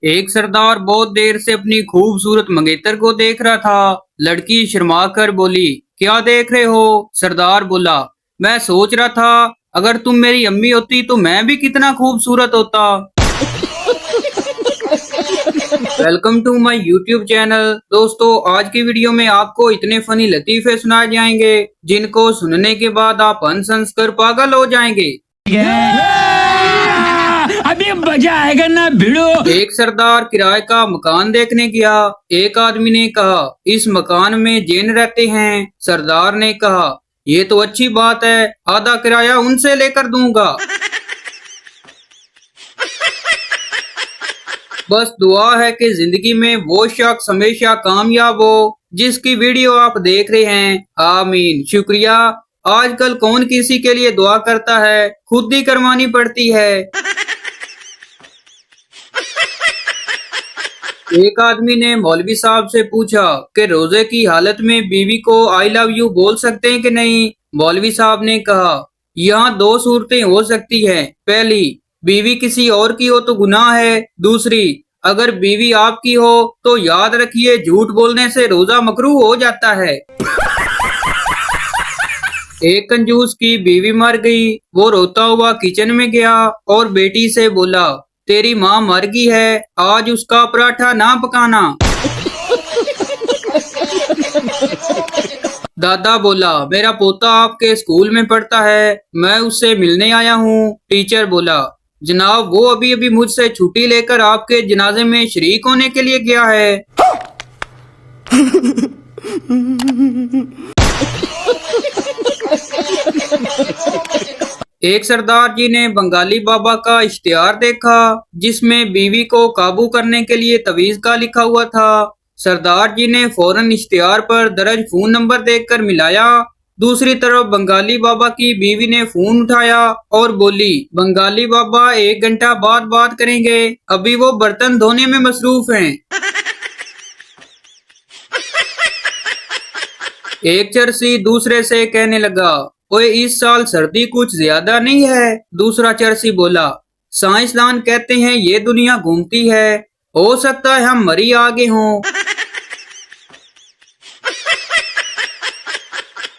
एक सरदार बहुत देर से अपनी खूबसूरत मंगेतर को देख रहा था। लड़की शर्मा कर बोली, क्या देख रहे हो? सरदार बोला, मैं सोच रहा था अगर तुम मेरी अम्मी होती तो मैं भी कितना खूबसूरत होता। Welcome to my YouTube channel. दोस्तों, आज की वीडियो में आपको इतने फनी लतीफे सुनाए जाएंगे जिनको सुनने के बाद आप हंस हंस कर पागल हो जाएंगे। अभी मजा आएगा ना भिड़ो। एक सरदार किराए का मकान देखने गया। एक आदमी ने कहा, इस मकान में जैन रहते हैं। सरदार ने कहा, ये तो अच्छी बात है, आधा किराया उनसे लेकर दूंगा। बस दुआ है कि जिंदगी में वो शख्स हमेशा कामयाब हो जिसकी वीडियो आप देख रहे हैं। आमीन। शुक्रिया। आजकल कौन किसी के लिए दुआ करता है, खुद ही करवानी पड़ती है। एक आदमी ने मौलवी साहब से पूछा कि रोजे की हालत में बीवी को आई लव यू बोल सकते हैं कि नहीं। मौलवी साहब ने कहा, यहाँ दो सूरतें हो सकती हैं। पहली, बीवी किसी और की हो तो गुनाह है। दूसरी, अगर बीवी आपकी हो तो याद रखिए झूठ बोलने से रोजा मकरूह हो जाता है। एक कंजूस की बीवी मर गई। वो रोता हुआ किचन में गया और बेटी से बोला, तेरी माँ मर गई है, आज उसका पराठा ना पकाना। दादा बोला, मेरा पोता आपके स्कूल में पढ़ता है, मैं उससे मिलने आया हूँ। टीचर बोला, जनाब वो अभी अभी मुझसे छुट्टी लेकर आपके जनाजे में शरीक होने के लिए गया है। एक सरदार जी ने बंगाली बाबा का इश्तिहार देखा जिसमें बीवी को काबू करने के लिए तवीज का लिखा हुआ था। सरदार जी ने फौरन इश्तिहार पर दर्ज फोन नंबर देखकर मिलाया। दूसरी तरफ बंगाली बाबा की बीवी ने फोन उठाया और बोली, बंगाली बाबा 1 घंटा बाद बात करेंगे, अभी वो बर्तन धोने में मसरूफ हैं। एक चरसी दूसरे से कहने लगा, ओए इस साल सर्दी कुछ ज्यादा नहीं है? दूसरा चरसी बोला, साइंसदान कहते हैं ये दुनिया घूमती है, हो सकता है हम मरी आगे हों।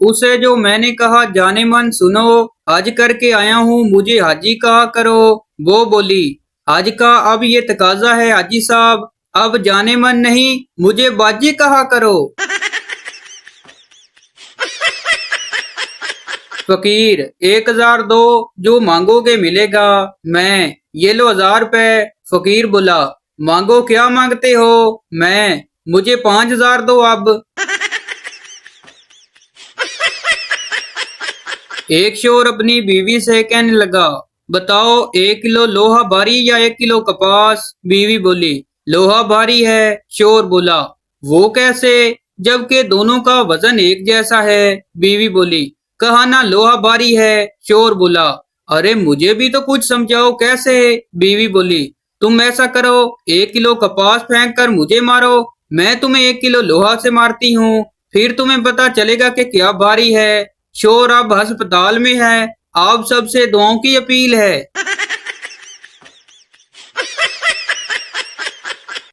उसे जो मैंने कहा जाने मन सुनो, हज करके आया हूँ मुझे हाजी कहा करो। वो बोली, हज का अब ये तकाजा है हाजी साहब, अब जाने मन नहीं मुझे बाजी कहा करो। फकीर, 1000 दो, जो मांगोगे मिलेगा। मैं, ये लो 1000 रुपए। फकीर बोला, मांगो क्या मांगते हो? मैं, मुझे 5000 दो अब। एक शोर अपनी बीवी से कहने लगा, बताओ 1 किलो लोहा भारी या 1 किलो कपास? बीवी बोली, लोहा भारी है। शोर बोला, वो कैसे, जबकि दोनों का वजन एक जैसा है? बीवी बोली, कहा ना लोहा भारी है। शोर बोला, अरे मुझे भी तो कुछ समझाओ कैसे? बीवी बोली, तुम ऐसा करो, 1 किलो कपास फेंक कर मुझे मारो, मैं तुम्हें 1 किलो लोहा से मारती हूँ, फिर तुम्हें पता चलेगा कि क्या भारी है। शोर अब अस्पताल में है, आप सबसे दुआओं की अपील है।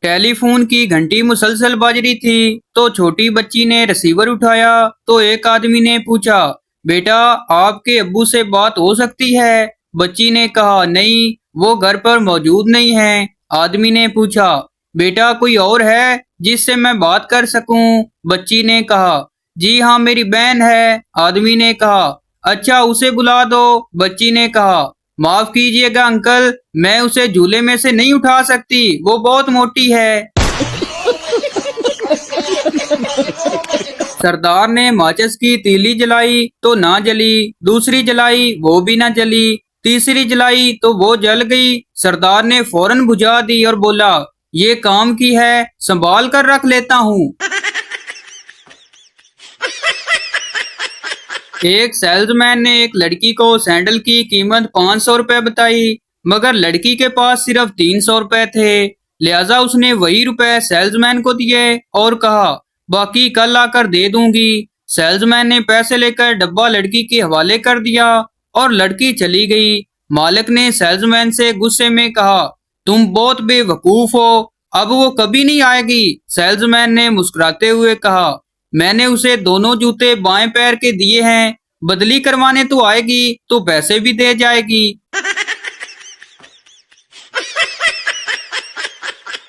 टेलीफोन की घंटी मुसलसल बज रही थी तो छोटी बच्ची ने रिसीवर उठाया तो एक आदमी ने पूछा, बेटा आपके अब्बू से बात हो सकती है? बच्ची ने कहा, नहीं वो घर पर मौजूद नहीं है। आदमी ने पूछा, बेटा कोई और है जिससे मैं बात कर सकूं? बच्ची ने कहा, जी हाँ मेरी बहन है। आदमी ने कहा, अच्छा उसे बुला दो। बच्ची ने कहा, माफ कीजिएगा अंकल, मैं उसे झूले में से नहीं उठा सकती, वो बहुत मोटी है। सरदार ने माचिस की तीली जलाई तो ना जली, दूसरी जलाई वो भी ना जली, तीसरी जलाई तो वो जल गई। सरदार ने फौरन बुझा दी और बोला, ये काम की है, संभाल कर रख लेता हूँ। एक सेल्समैन ने एक लड़की को सैंडल की कीमत 500 रुपए बताई, मगर लड़की के पास सिर्फ 300 रुपए थे। लिहाजा उसने वही रुपए सेल्समैन को दिए और कहा, बाकी कल आकर दे दूंगी। सेल्समैन ने पैसे लेकर डब्बा लड़की के हवाले कर दिया और लड़की चली गई। मालिक ने सेल्समैन से गुस्से में कहा, तुम बहुत बेवकूफ हो, अब वो कभी नहीं आएगी। सेल्समैन ने मुस्कुराते हुए कहा। मैंने उसे दोनों जूते बाएं पैर के दिए हैं, बदली करवाने तो आएगी तो पैसे भी दे जाएगी।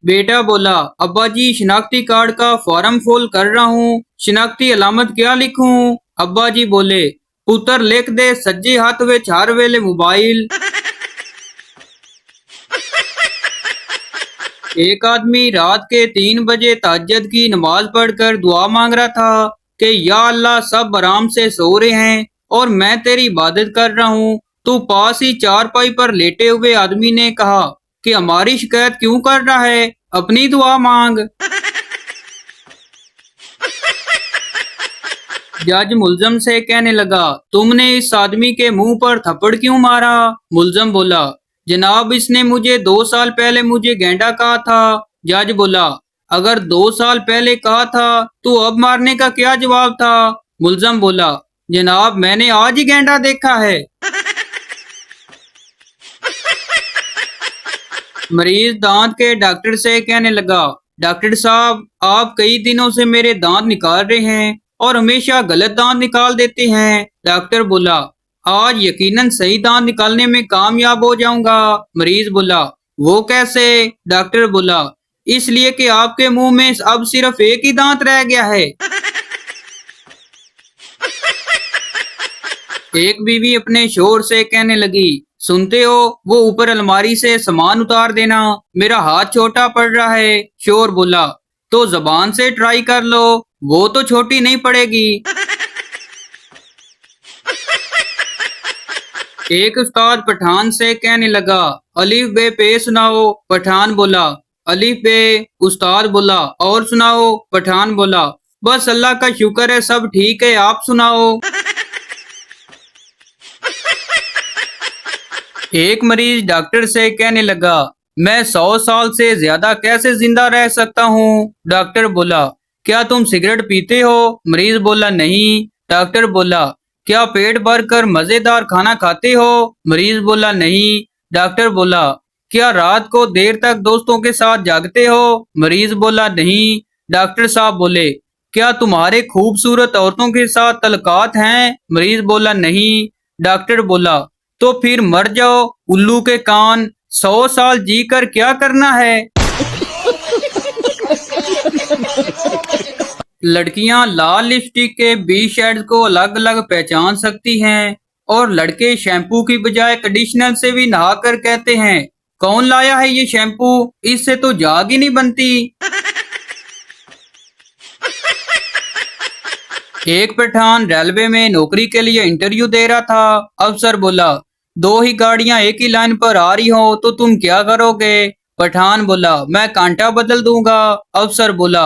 बेटा बोला, अब्बा जी शिनाख्ती कार्ड का फॉर्म फिल कर रहा हूँ, शिनाख्ती अलामत क्या लिखूं? अब्बा जी बोले, पुत्र लिख दे सज्जे हाथ विच हर वेले मोबाइल। एक आदमी रात के 3 बजे तहज्जुद की नमाज पढ़कर दुआ मांग रहा था कि या अल्लाह सब आराम से सो रहे हैं और मैं तेरी इबादत कर रहा हूँ, तो पास ही चारपाई पर लेटे हुए आदमी ने कहा कि हमारी शिकायत क्यों कर रहा है, अपनी दुआ मांग। जज मुलजम से कहने लगा, तुमने इस आदमी के मुंह पर थप्पड़ क्यों मारा? मुलजम बोला, जनाब इसने मुझे 2 साल पहले मुझे गेंडा कहा था। जज बोला, अगर 2 साल पहले कहा था तो अब मारने का क्या जवाब था? मुलजम बोला, जनाब मैंने आज ही गेंडा देखा है। मरीज दांत के डॉक्टर से कहने लगा, डॉक्टर साहब आप कई दिनों से मेरे दांत निकाल रहे हैं और हमेशा गलत दांत निकाल देते हैं। डॉक्टर बोला, आज यकीनन सही दांत निकालने में कामयाब हो जाऊंगा। मरीज बोला, वो कैसे? डॉक्टर बोला, इसलिए कि आपके मुंह में अब सिर्फ एक ही दांत रह गया है। एक बीवी अपने शोहर से कहने लगी, सुनते हो वो ऊपर अलमारी से सामान उतार देना, मेरा हाथ छोटा पड़ रहा है। शोहर बोला, तो जबान से ट्राई कर लो, वो तो छोटी नहीं पड़ेगी। एक उस्ताद पठान से कहने लगा, अलिफ बे पे सुनाओ। पठान बोला, अलिफ बे। उस्ताद बोला, और सुनाओ। पठान बोला, बस अल्लाह का शुक्र है सब ठीक है, आप सुनाओ। एक मरीज डॉक्टर से कहने लगा, मैं 100 साल से ज्यादा कैसे जिंदा रह सकता हूँ? डॉक्टर बोला, क्या तुम सिगरेट पीते हो? मरीज बोला, नहीं। डॉक्टर बोला, क्या पेट भर कर मजेदार खाना खाते हो? मरीज बोला, नहीं। डॉक्टर बोला, क्या रात को देर तक दोस्तों के साथ जागते हो? मरीज बोला, नहीं। डॉक्टर साहब बोले, क्या तुम्हारे खूबसूरत औरतों के साथ तलकात हैं? मरीज बोला, नहीं। डॉक्टर बोला, तो फिर मर जाओ उल्लू के कान, 100 साल जी कर क्या करना है? लड़कियां लाल लिपस्टिक के 20 शेड्स को अलग अलग पहचान सकती हैं और लड़के शैम्पू की बजाय कंडीशनर से भी नहाकर कहते हैं, कौन लाया है ये शैम्पू, इससे तो जाग ही नहीं बनती। एक पठान रेलवे में नौकरी के लिए इंटरव्यू दे रहा था। अफसर बोला, 2 ही गाड़ियां एक ही लाइन पर आ रही हो तो तुम क्या करोगे? पठान बोला, मैं कांटा बदल दूंगा। अफसर बोला,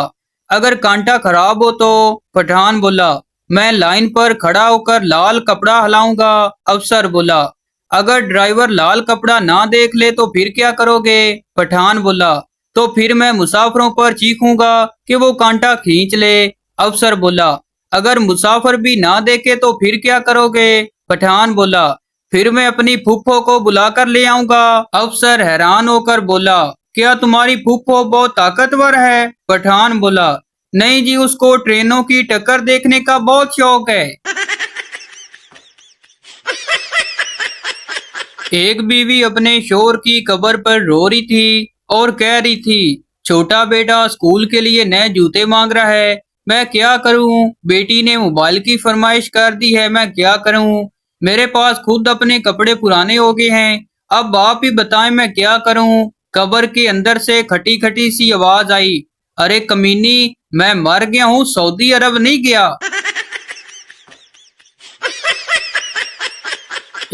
अगर कांटा खराब हो तो? पठान बोला, मैं लाइन पर खड़ा होकर लाल कपड़ा हिलाऊंगा। अफसर बोला, अगर ड्राइवर लाल कपड़ा ना देख ले तो फिर क्या करोगे? पठान बोला, तो फिर मैं मुसाफिरों पर चीखूंगा कि वो कांटा खींच ले। अफसर बोला, अगर मुसाफिर भी ना देखे तो फिर क्या करोगे? पठान बोला, फिर मैं अपनी फूफो को बुलाकर ले आऊंगा। अफसर हैरान होकर बोला, क्या तुम्हारी फूफो बहुत ताकतवर है? पठान बोला, नहीं जी, उसको ट्रेनों की टक्कर देखने का बहुत शौक है। एक बीवी अपने शोहर की कब्र पर रो रही थी और कह रही थी, छोटा बेटा स्कूल के लिए नए जूते मांग रहा है, मैं क्या करूं? बेटी ने मोबाइल की फरमाइश कर दी है, मैं क्या करूं? मेरे पास खुद अपने कपड़े पुराने हो गए हैं, अब आप ही बताएं मैं क्या करूं? कब्र के अंदर से खटी खटी सी आवाज आई, अरे कमीनी, मैं मर गया हूँ, सऊदी अरब नहीं गया।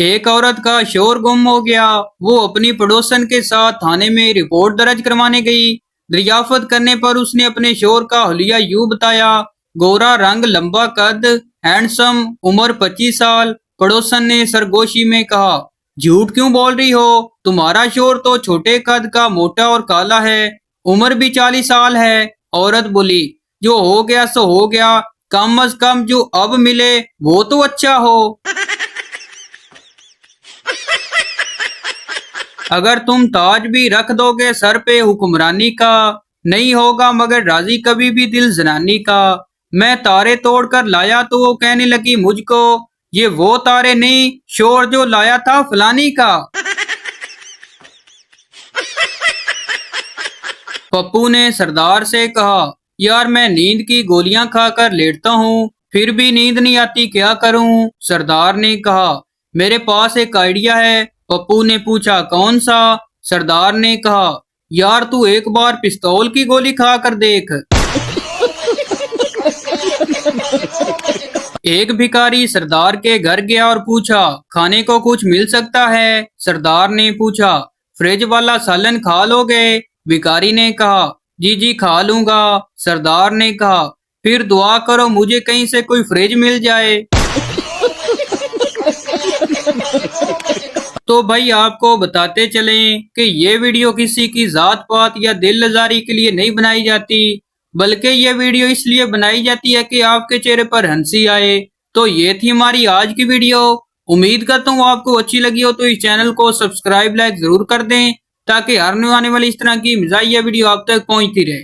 एक औरत का शोर गुम हो गया। वो अपनी पड़ोसन के साथ थाने में रिपोर्ट दर्ज करवाने गई। दरियाफ्त करने पर उसने अपने शोर का हुलिया यूं बताया, गोरा रंग, लंबा कद, हैंडसम, उम्र 25 साल। पड़ोसन ने सरगोशी में कहा, झूठ क्यों बोल रही हो? तुम्हारा शोर तो छोटे कद का, मोटा और काला है, उम्र भी 40 साल है। औरत बोली, जो हो गया सो हो गया, कम अज कम जो अब मिले वो तो अच्छा हो। अगर तुम ताज भी रख दोगे सर पे हुक्मरानी का, नहीं होगा मगर राजी कभी भी दिल जनानी का। मैं तारे तोड़ कर लाया तो वो कहने लगी मुझको, ये वो तारे नहीं शोर जो लाया था फलानी का। पप्पू ने सरदार से कहा, यार मैं नींद की गोलियां खाकर लेटता हूँ, फिर भी नींद नहीं आती, क्या करूँ? सरदार ने कहा, मेरे पास एक आइडिया है। पप्पू ने पूछा, कौन सा? सरदार ने कहा, यार तू एक बार पिस्तौल की गोली खा कर देख। एक भिखारी सरदार के घर गया और पूछा, खाने को कुछ मिल सकता है? सरदार ने पूछा, फ्रिज वाला सालन खा लोगे? भिखारी ने कहा, जी जी खा लूंगा। सरदार ने कहा, फिर दुआ करो मुझे कहीं से कोई फ्रिज मिल जाए। तो भाई आपको बताते चलें कि ये वीडियो किसी की जात पात या दिल लजारी के लिए नहीं बनाई जाती, बल्कि ये वीडियो इसलिए बनाई जाती है कि आपके चेहरे पर हंसी आए। तो ये थी हमारी आज की वीडियो। उम्मीद करता हूँ आपको अच्छी लगी हो, तो इस चैनल को सब्सक्राइब लाइक जरूर कर दें ताकि हर आने वाली इस तरह की मज़ाहिया वीडियो आप तक पहुँचती रहे।